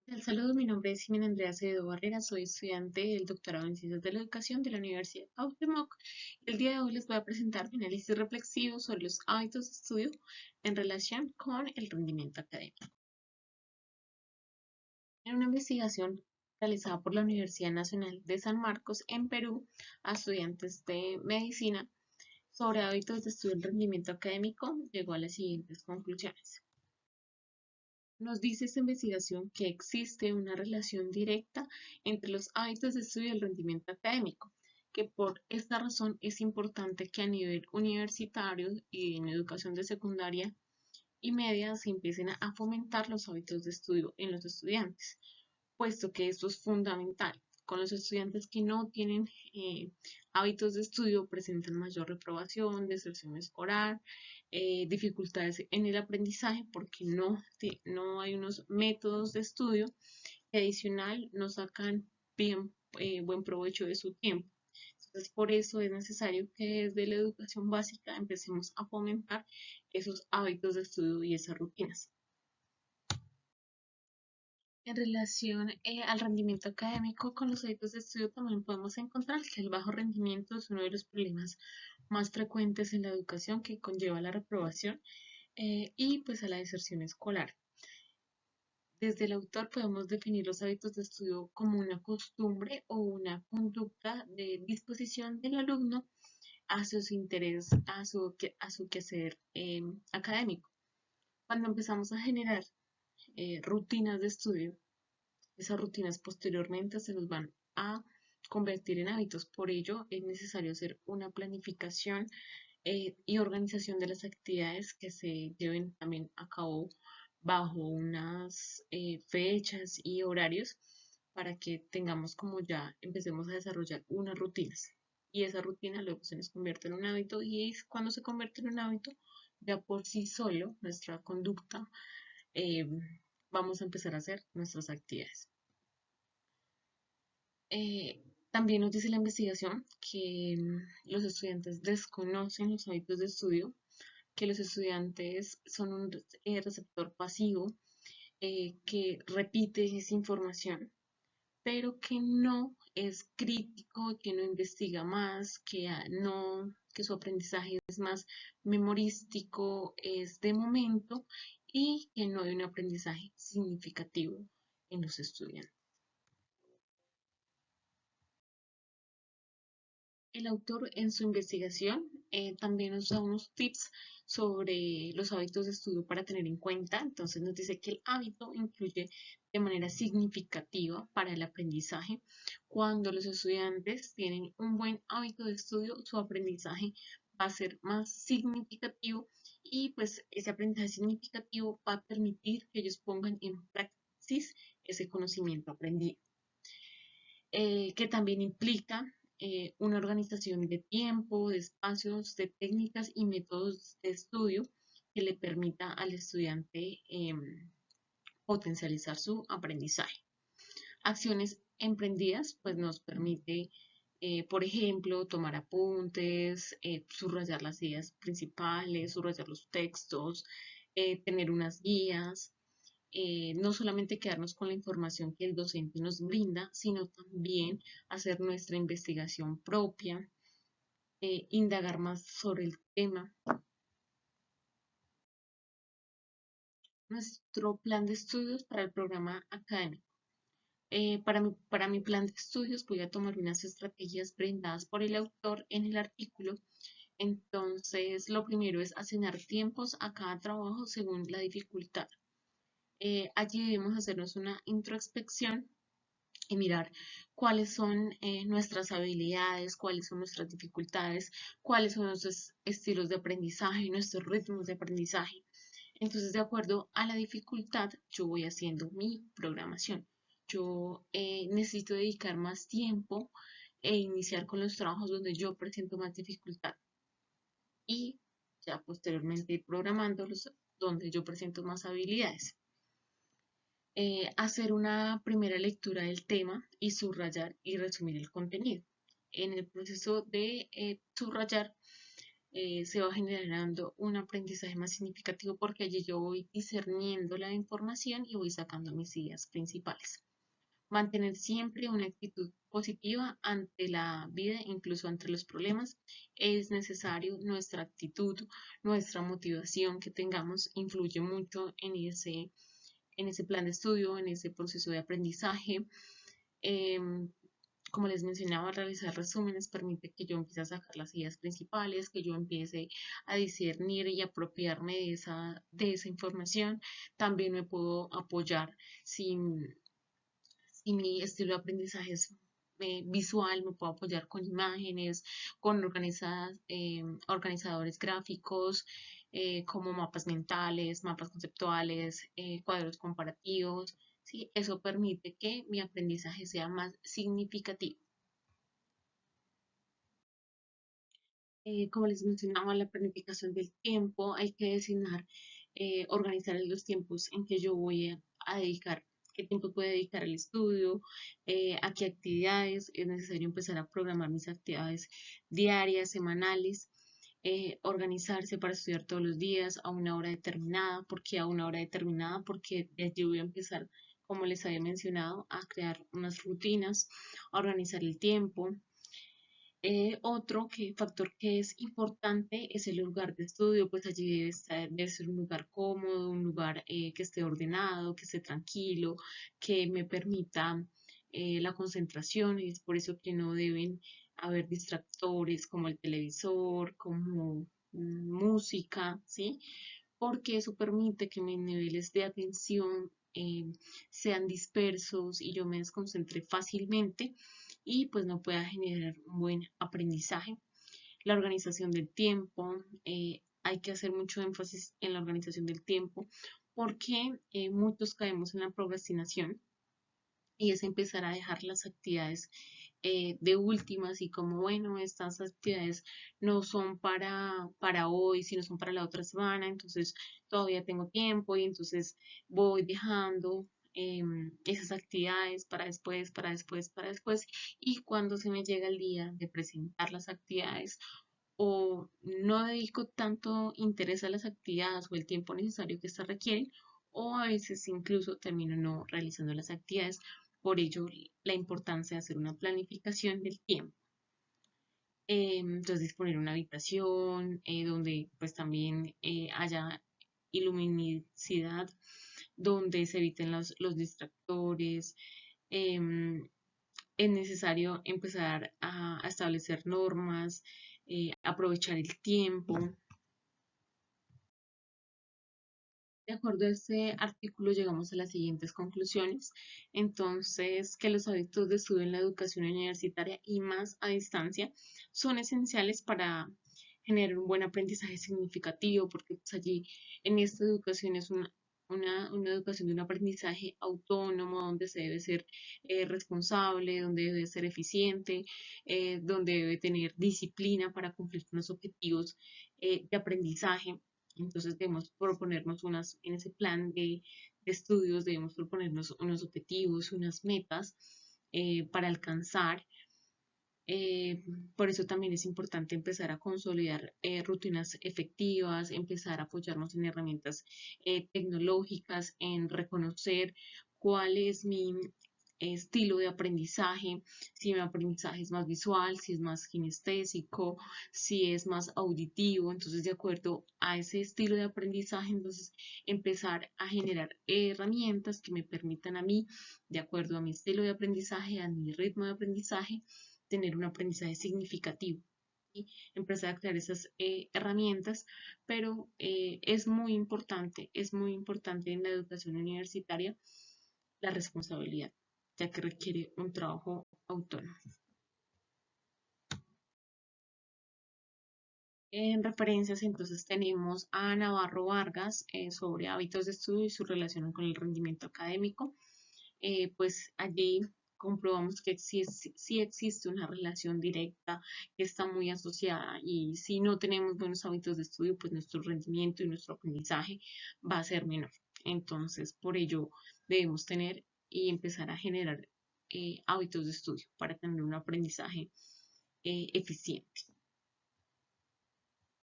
Saludos, mi nombre es Jimena Andrea Acevedo Barrera, soy estudiante del doctorado en Ciencias de la Educación de la Universidad Autónoma. El día de hoy les voy a presentar mi análisis reflexivo sobre los hábitos de estudio en relación con el rendimiento académico. En una investigación realizada por la Universidad Nacional de San Marcos en Perú a estudiantes de medicina sobre hábitos de estudio y rendimiento académico, llegó a las siguientes conclusiones. Nos dice esta investigación que existe una relación directa entre los hábitos de estudio y el rendimiento académico, que por esta razón es importante que a nivel universitario y en educación de secundaria y media se empiecen a fomentar los hábitos de estudio en los estudiantes, puesto que esto es fundamental. Con los estudiantes que no tienen hábitos de estudio presentan mayor reprobación, deserción escolar, dificultades en el aprendizaje porque no hay unos métodos de estudio que adicional no sacan bien, buen provecho de su tiempo. Entonces, por eso es necesario que desde la educación básica empecemos a fomentar esos hábitos de estudio y esas rutinas. En relación al rendimiento académico, con los hábitos de estudio también podemos encontrar que el bajo rendimiento es uno de los problemas más frecuentes en la educación que conlleva la reprobación y pues a la deserción escolar. Desde el autor podemos definir los hábitos de estudio como una costumbre o una conducta de disposición del alumno hacia su interés, a su quehacer académico. Cuando empezamos a generar rutinas de estudio, esas rutinas posteriormente se nos van a convertir en hábitos. Por ello, es necesario hacer una planificación y organización de las actividades que se lleven también a cabo bajo unas fechas y horarios para que tengamos como ya empecemos a desarrollar unas rutinas. Y esa rutina luego se nos convierte en un hábito y es cuando se convierte en un hábito, ya por sí solo nuestra conducta eh, vamos a empezar a hacer nuestras actividades. Eh, También nos dice la investigación que los estudiantes desconocen los hábitos de estudio, que los estudiantes son un receptor pasivo que repite esa información, pero que no es crítico, que no investiga más, que su aprendizaje es más memorístico, es de momento y que no hay un aprendizaje significativo en los estudiantes. El autor en su investigación también nos da unos tips sobre los hábitos de estudio para tener en cuenta. Entonces nos dice que el hábito influye de manera significativa para el aprendizaje. Cuando los estudiantes tienen un buen hábito de estudio, su aprendizaje va a ser más significativo y pues ese aprendizaje significativo va a permitir que ellos pongan en praxis ese conocimiento aprendido, que también implica una organización de tiempo, de espacios, de técnicas y métodos de estudio que le permita al estudiante potencializar su aprendizaje. Acciones emprendidas, pues nos permite, por ejemplo, tomar apuntes, subrayar las ideas principales, subrayar los textos, tener unas guías, no solamente quedarnos con la información que el docente nos brinda, sino también hacer nuestra investigación propia, indagar más sobre el tema. Nuestro plan de estudios para el programa académico. Para mi plan de estudios voy a tomar unas estrategias brindadas por el autor en el artículo. Entonces, lo primero es asignar tiempos a cada trabajo según la dificultad. Allí debemos hacernos una introspección y mirar cuáles son nuestras habilidades, cuáles son nuestras dificultades, cuáles son nuestros estilos de aprendizaje, nuestros ritmos de aprendizaje. Entonces, de acuerdo a la dificultad, yo voy haciendo mi programación. Yo necesito dedicar más tiempo e iniciar con los trabajos donde yo presento más dificultad y ya posteriormente ir programándolos donde yo presento más habilidades. Hacer una primera lectura del tema y subrayar y resumir el contenido. En el proceso de subrayar, se va generando un aprendizaje más significativo porque allí yo voy discerniendo la información y voy sacando mis ideas principales. Mantener siempre una actitud positiva ante la vida, incluso ante los problemas, es necesario. Nuestra actitud, nuestra motivación que tengamos influye mucho en ese plan de estudio, en ese proceso de aprendizaje. Em, como les mencionaba, realizar resúmenes permite que yo empiece a sacar las ideas principales, que yo empiece a discernir y apropiarme de esa información. También me puedo apoyar si, si mi estilo de aprendizaje es visual, me puedo apoyar con imágenes, con organizadores gráficos, como mapas mentales, mapas conceptuales, cuadros comparativos. ¿Sí? Eso permite que mi aprendizaje sea más significativo. Como les mencionaba, la planificación del tiempo, hay que designar, organizar los tiempos en que yo voy a dedicar, qué tiempo puedo dedicar al estudio, a qué actividades. Es necesario empezar a programar mis actividades diarias, semanales, organizarse para estudiar todos los días a una hora determinada. ¿Por qué a una hora determinada? Porque de allí voy a empezar, como les había mencionado, a crear unas rutinas, a organizar el tiempo. Factor que es importante es el lugar de estudio, pues allí debe ser un lugar cómodo, un lugar que esté ordenado, que esté tranquilo, que me permita la concentración, y es por eso que no deben haber distractores como el televisor, como música, ¿sí? Porque eso permite que mis niveles de atención sean dispersos y yo me desconcentre fácilmente y pues no pueda generar un buen aprendizaje. La organización del tiempo, hay que hacer mucho énfasis en la organización del tiempo porque muchos caemos en la procrastinación y es empezar a dejar las actividades de últimas y como, bueno, estas actividades no son para hoy, sino son para la otra semana, entonces todavía tengo tiempo y entonces voy dejando esas actividades para después, para después, para después, y cuando se me llega el día de presentar las actividades o no dedico tanto interés a las actividades o el tiempo necesario que éstas requieren, o a veces incluso termino no realizando las actividades. Por ello, la importancia de hacer una planificación del tiempo. Entonces, disponer una habitación donde pues también haya iluminosidad, donde se eviten los distractores. Em, es necesario empezar a establecer normas, aprovechar el tiempo. De acuerdo a este artículo, llegamos a las siguientes conclusiones. Entonces, que los hábitos de estudio en la educación universitaria y más a distancia son esenciales para generar un buen aprendizaje significativo, porque pues, allí en esta educación es una educación de un aprendizaje autónomo, donde se debe ser responsable, donde debe ser eficiente, donde debe tener disciplina para cumplir con los objetivos de aprendizaje. Entonces debemos proponernos en ese plan de estudios debemos proponernos unos objetivos, unas metas para alcanzar. Eh, por eso también es importante empezar a consolidar rutinas efectivas, empezar a apoyarnos en herramientas tecnológicas, en reconocer cuál es mi estilo de aprendizaje, si mi aprendizaje es más visual, si es más kinestésico, si es más auditivo. Entonces, de acuerdo a ese estilo de aprendizaje, entonces empezar a generar herramientas que me permitan a mí, de acuerdo a mi estilo de aprendizaje, a mi ritmo de aprendizaje, tener un aprendizaje significativo. Y empezar a crear esas herramientas, pero es muy importante en la educación universitaria la responsabilidad, ya que requiere un trabajo autónomo. En referencias, entonces, tenemos a Navarro Vargas sobre hábitos de estudio y su relación con el rendimiento académico. Pues allí comprobamos que sí existe una relación directa que está muy asociada, y si no tenemos buenos hábitos de estudio, pues nuestro rendimiento y nuestro aprendizaje va a ser menor. Entonces, por ello debemos tener y empezar a generar hábitos de estudio para tener un aprendizaje eficiente.